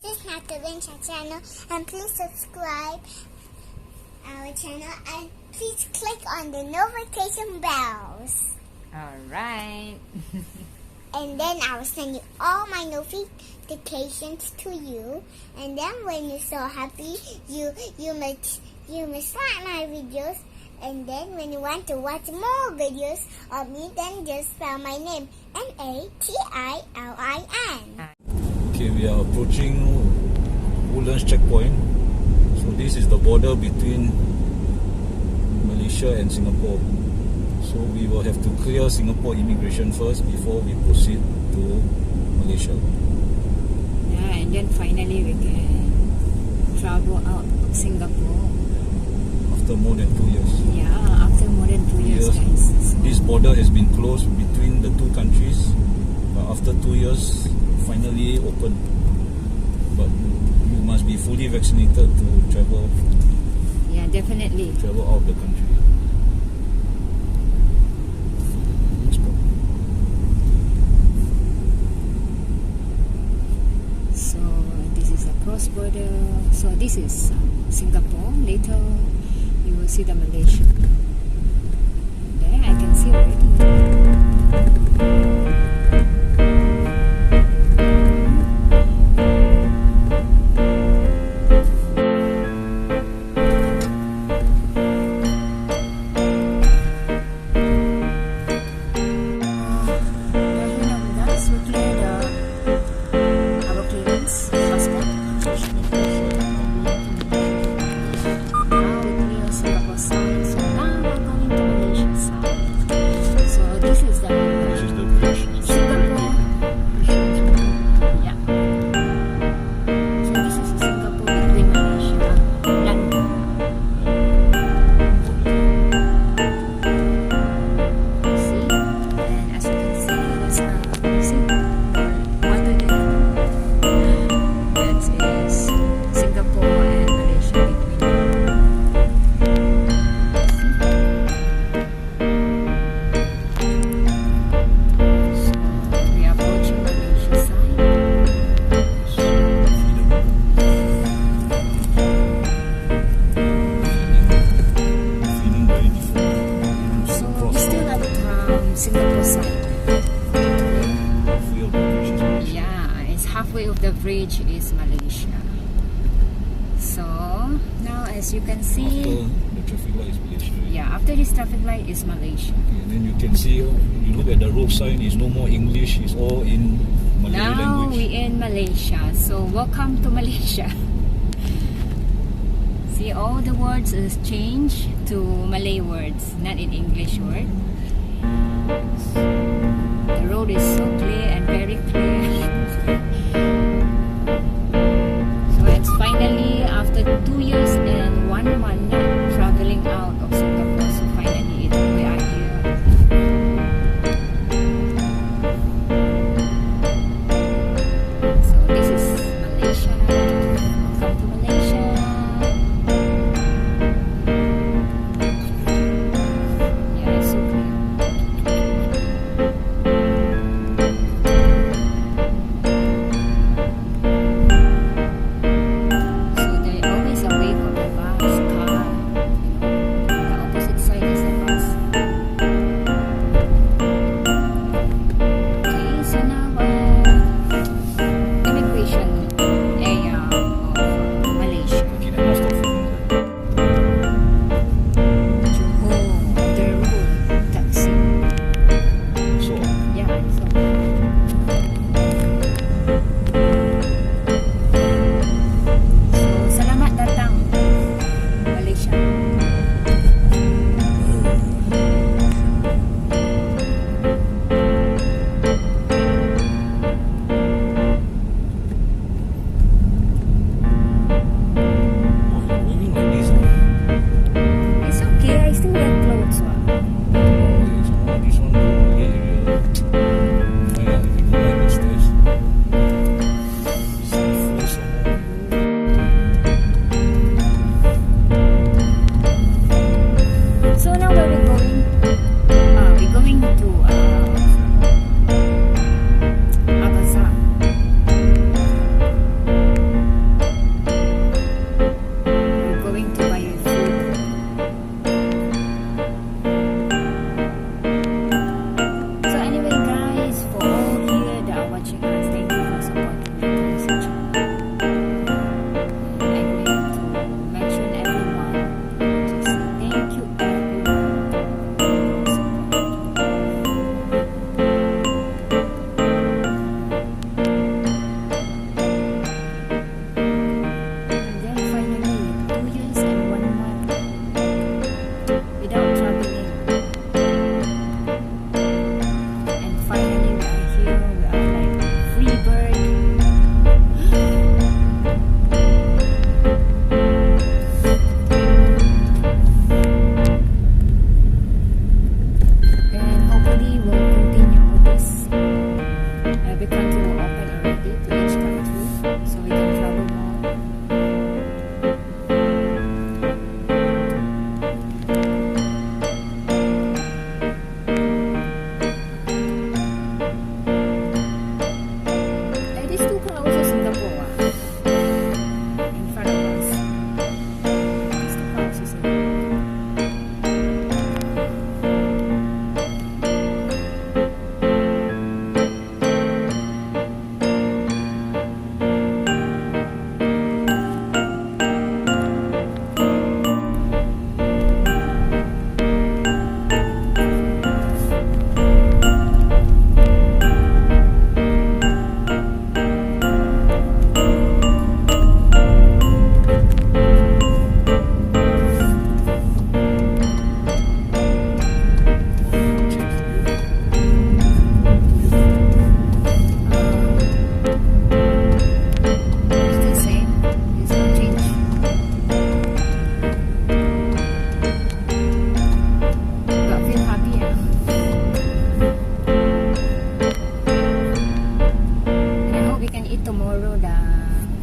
This is Nathalie channel, and please subscribe our channel and please click on the notification bells. Alright. And then I will send you all my notifications to you. And then when you're so happy, you must like my videos. And then when you want to watch more videos of me, then just spell my name Natilin. Okay, we are approaching Woodlands checkpoint. So this is the border between Malaysia and Singapore. So we will have to clear Singapore immigration first before we proceed to Malaysia. Yeah, and then finally we can travel out of Singapore. After more than 2 years. Yeah, after more than 2 years, guys. So this border has been closed between the two countries, but after 2 years, finally open. But you must be fully vaccinated to travel. yeah, definitely. Travel out of the country. So this is a cross border. So this is Singapore. Later you will see the Malaysia. There I can see already. Singapore side. Yeah, it's halfway of the bridge is Malaysia. So now as you can see, After the traffic light is Malaysia. yeah, after this traffic light is Malaysia. Okay, and then you can see, you look at the road sign, it's no more English, it's all in Malay Now language. we in Malaysia, so welcome to Malaysia. See, all the words is changed to Malay words, not in English word. The road is so clear and very clear. So it's finally after 2 years and 1 month traveling out of Singapore. So finally we are here. So this is Malaysia. Welcome to Malaysia. Yeah, it's so clear.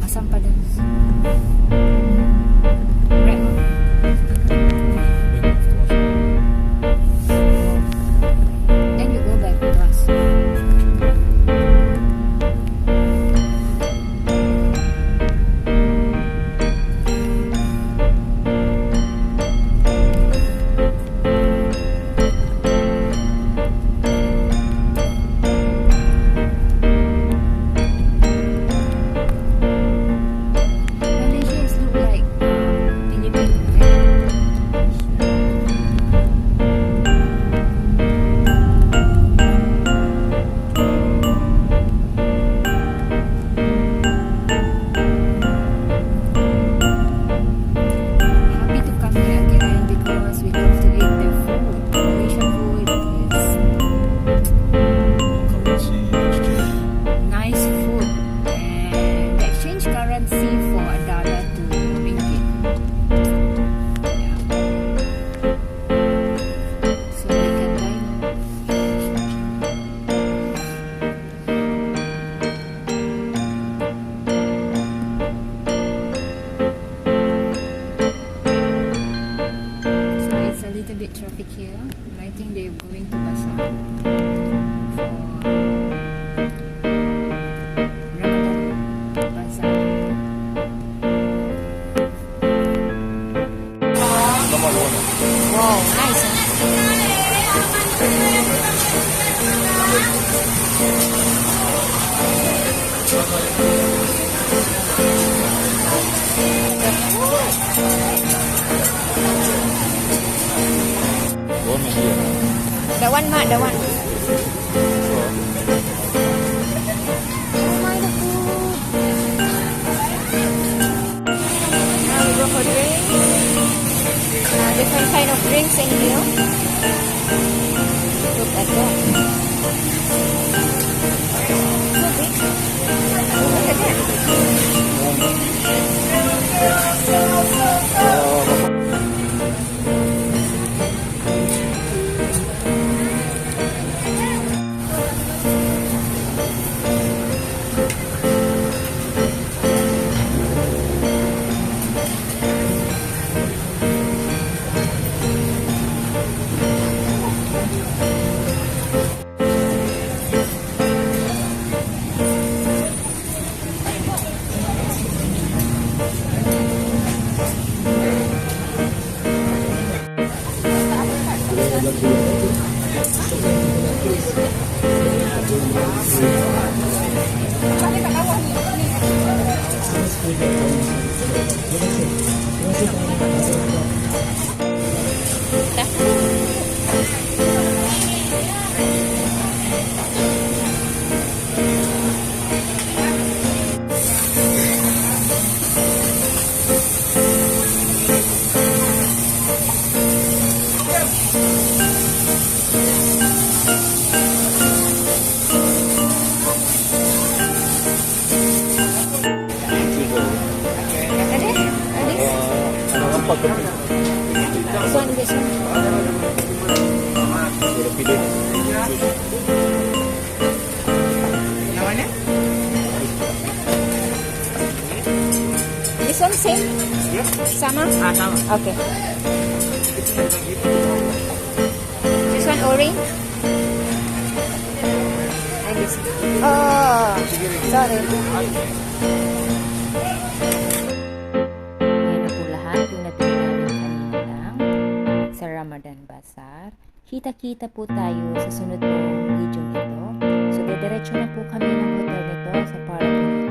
Asam pedas. Right. Then you go back to us. Malaysia is look like Philippines, right? Happy to come here again because we love to eat the food. Malaysian food is Currency exchange. nice food, and the exchange currency for a dollar to ringgit. Yeah. So we can buy. So it's a little bit traffic here. I think they're going to Bazaar for Ramadan Bazar. Wow, nice. Warm is here. That one, Mak, that one. Oh my, the food. Now we go for drinks. Different kind of drinks in here. Look at that. So big. Look at This one, this one. This one same? Sama? Sama. Okay. This one orange? And this. Oh, sorry. Yan na po lahat yung natira namin kanina lang sa Ramadan Bazar. Kita-kita po tayo sa sunod pong video ito. So, dediretso na po kami ng hotel nito sa Paragon